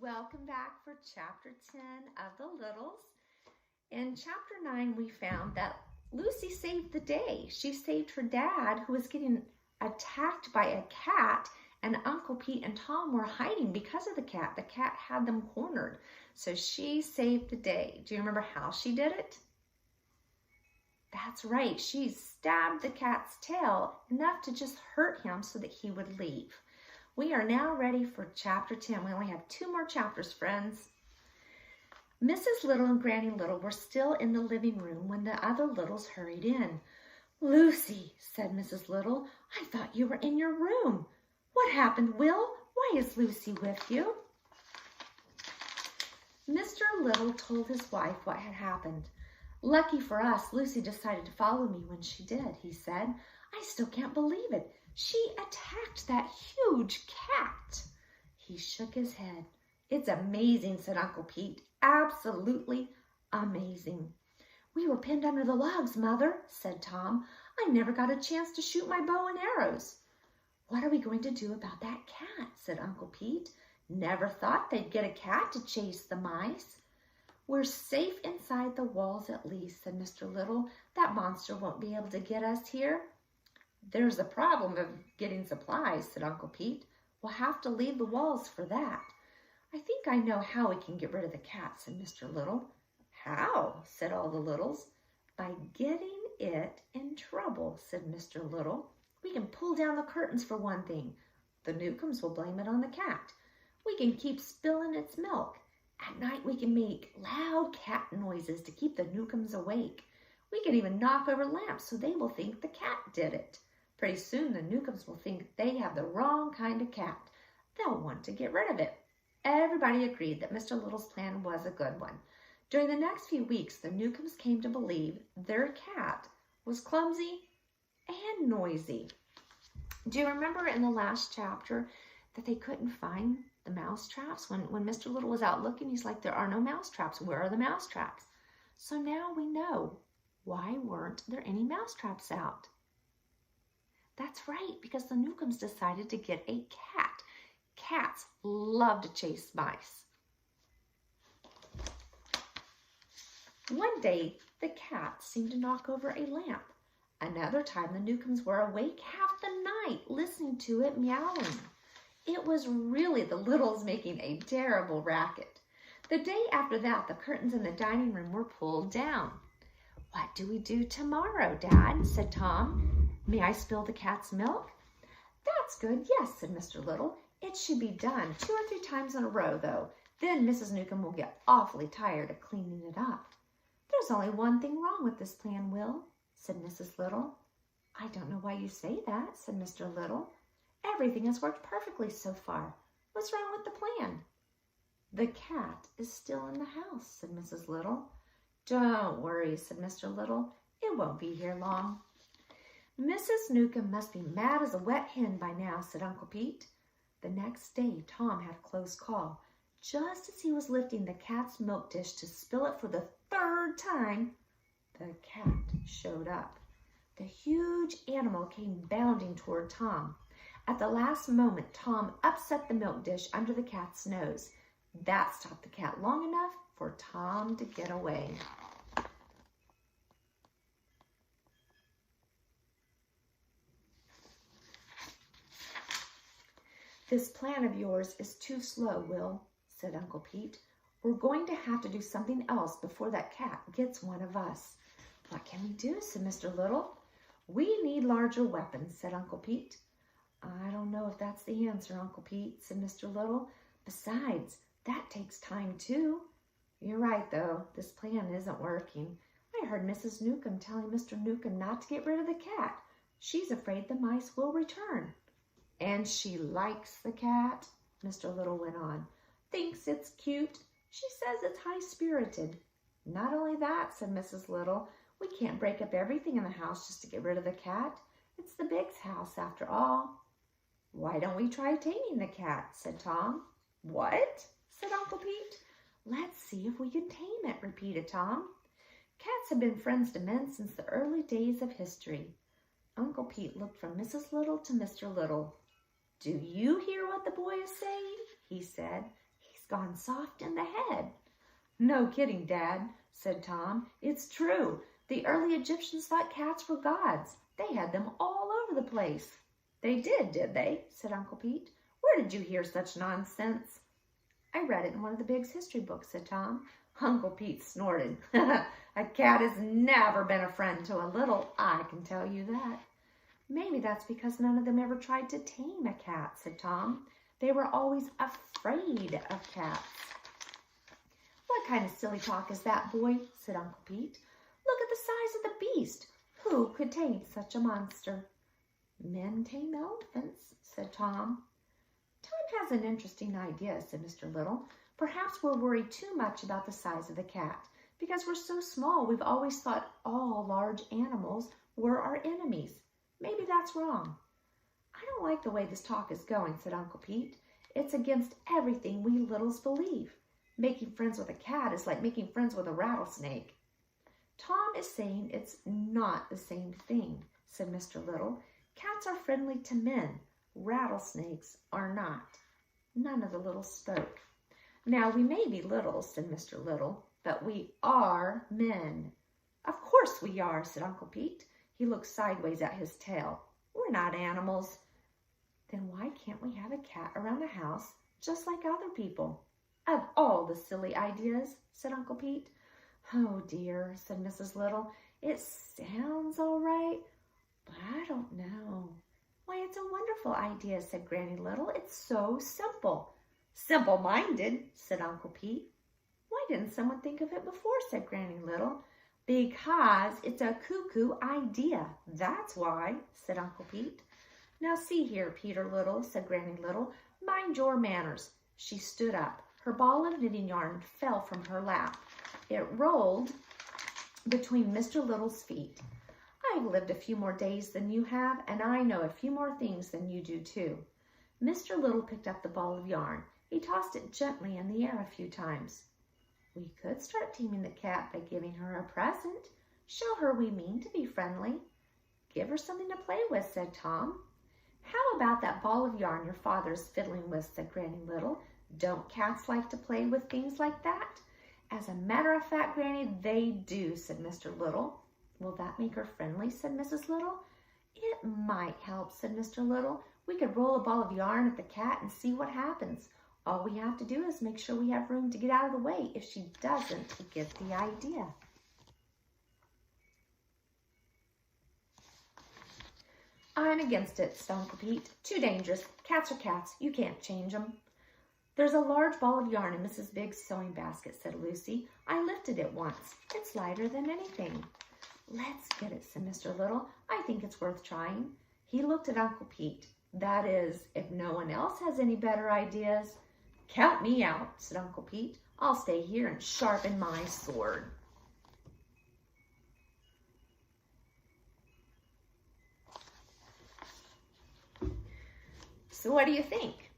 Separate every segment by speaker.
Speaker 1: Welcome back for chapter 10 of the Littles. In chapter 9, we found that Lucy saved the day. She saved her dad, who was getting attacked by a cat, and Uncle Pete and Tom were hiding because of the cat. The cat had them cornered. So she saved the day. Do you remember how she did it? That's right. She stabbed the cat's tail enough to just hurt him so that he would leave. We are now ready for chapter 10. We only have 2 more chapters, friends. Mrs. Little and Granny Little were still in the living room when the other Littles hurried in. "Lucy," said Mrs. Little, "I thought you were in your room. What happened, Will? Why is Lucy with you?" Mr. Little told his wife what had happened. "Lucky for us, Lucy decided to follow me when she did," he said. "I still can't believe it. She attacked that huge cat." He shook his head. "It's amazing," said Uncle Pete. "Absolutely amazing." "We were pinned under the logs, Mother," said Tom. "I never got a chance to shoot my bow and arrows." "What are we going to do about that cat?" said Uncle Pete. "Never thought they'd get a cat to chase the mice." "We're safe inside the walls at least," said Mr. Little. "That monster won't be able to get us here." "There's a problem of getting supplies," said Uncle Pete. "We'll have to leave the walls for that." "I think I know how we can get rid of the cat," said Mr. Little. "How?" said all the Littles. "By getting it in trouble," said Mr. Little. "We can pull down the curtains for one thing. The Newcombs will blame it on the cat. We can keep spilling its milk. At night we can make loud cat noises to keep the Newcombs awake. We can even knock over lamps so they will think the cat did it. Pretty soon the Newcombs will think they have the wrong kind of cat. They'll want to get rid of it." Everybody agreed that Mr. Little's plan was a good one. During the next few weeks, the Newcombs came to believe their cat was clumsy and noisy. Do you remember in the last chapter that they couldn't find the mouse traps? When Mr. Little was out looking, he's like, "There are no mouse traps. Where are the mouse traps?" So now we know. Why weren't there any mouse traps out? That's right, because the Newcombs decided to get a cat. Cats love to chase mice. One day, the cat seemed to knock over a lamp. Another time, the Newcombs were awake half the night, listening to it meowing. It was really the Littles making a terrible racket. The day after that, the curtains in the dining room were pulled down. "What do we do tomorrow, Dad?" said Tom. "May I spill the cat's milk?" "That's good, yes," said Mr. Little. "It should be done 2 or 3 times in a row, though. Then Mrs. Newcomb will get awfully tired of cleaning it up." "There's only one thing wrong with this plan, Will," said Mrs. Little. "I don't know why you say that," said Mr. Little. "Everything has worked perfectly so far. What's wrong with the plan?" "The cat is still in the house," said Mrs. Little. "Don't worry," said Mr. Little. "It won't be here long." "Mrs. Newcomb must be mad as a wet hen by now," said Uncle Pete. The next day, Tom had a close call. Just as he was lifting the cat's milk dish to spill it for the 3rd time, the cat showed up. The huge animal came bounding toward Tom. At the last moment, Tom upset the milk dish under the cat's nose. That stopped the cat long enough for Tom to get away. "This plan of yours is too slow, Will," said Uncle Pete. "We're going to have to do something else before that cat gets one of us." "What can we do?" said Mr. Little. "We need larger weapons," said Uncle Pete. "I don't know if that's the answer, Uncle Pete," said Mr. Little. "Besides, that takes time too." "You're right, though. This plan isn't working. I heard Mrs. Newcomb telling Mr. Newcomb not to get rid of the cat. She's afraid the mice will return." "And she likes the cat," Mr. Little went on. "Thinks it's cute. She says it's high-spirited." "Not only that," said Mrs. Little, "we can't break up everything in the house just to get rid of the cat. It's the big house after all." "Why don't we try taming the cat?" said Tom. "What?" said Uncle Pete. "Let's see if we can tame it," repeated Tom. "Cats have been friends to men since the early days of history." Uncle Pete looked from Mrs. Little to Mr. Little. "Do you hear what the boy is saying?" he said. "He's gone soft in the head." "No kidding, Dad," said Tom. "It's true. The early Egyptians thought cats were gods. They had them all over the place." "They did they?" said Uncle Pete. "Where did you hear such nonsense?" "I read it in one of the Big's history books," said Tom. Uncle Pete snorted. "A cat has never been a friend to a little, I can tell you that." "Maybe that's because none of them ever tried to tame a cat," said Tom. "They were always afraid of cats." "What kind of silly talk is that, boy?" said Uncle Pete. "Look at the size of the beast. Who could tame such a monster?" "Men tame elephants," said Tom. "Tom has an interesting idea," said Mr. Little. "Perhaps we're worried too much about the size of the cat. Because we're so small, we've always thought all large animals were our enemies. Maybe that's wrong." "I don't like the way this talk is going," said Uncle Pete. "It's against everything we littles believe. Making friends with a cat is like making friends with a rattlesnake." "Tom is saying it's not the same thing," said Mr. Little. "Cats are friendly to men. Rattlesnakes are not." None of the littles spoke. "Now, we may be little," said Mr. Little, "but we are men." "Of course we are," said Uncle Pete. He looked sideways at his tail. "We're not animals." "Then why can't we have a cat around the house just like other people?" "Of all the silly ideas," said Uncle Pete. "Oh dear," said Mrs. Little. "It sounds all right, but I don't know." "Why, it's a wonderful idea," said Granny Little. "It's so simple." "Simple-minded," said Uncle Pete. "Why didn't someone think of it before?" said Granny Little. "Because it's a cuckoo idea. That's why," said Uncle Pete. "Now see here, Peter Little," said Granny Little. "Mind your manners." She stood up. Her ball of knitting yarn fell from her lap. It rolled between Mr. Little's feet. "I've lived a few more days than you have, and I know a few more things than you do too." Mr. Little picked up the ball of yarn. He tossed it gently in the air a few times. "We could start taming the cat by giving her a present. Show her we mean to be friendly." "Give her something to play with," said Tom. "How about that ball of yarn your father's fiddling with?" said Granny Little. "Don't cats like to play with things like that?" "As a matter of fact, Granny, they do," said Mr. Little. "Will that make her friendly?" said Mrs. Little. "It might help," said Mr. Little. "We could roll a ball of yarn at the cat and see what happens. All we have to do is make sure we have room to get out of the way if she doesn't get the idea." "I'm against it," said Uncle Pete. "Too dangerous. Cats are cats. You can't change them." "There's a large ball of yarn in Mrs. Big's sewing basket," said Lucy. "I lifted it once. It's lighter than anything." "Let's get it," said Mr. Little. "I think it's worth trying." He looked at Uncle Pete. "That is, if no one else has any better ideas." "Count me out," said Uncle Pete. "I'll stay here and sharpen my sword." So what do you think?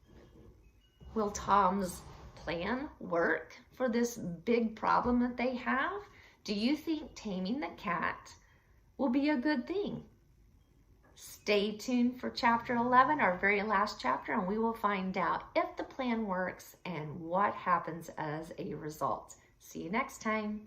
Speaker 1: Will Tom's plan work for this big problem that they have? Do you think taming the cat will be a good thing? Stay tuned for chapter 11, our very last chapter, and we will find out if the plan works and what happens as a result. See you next time.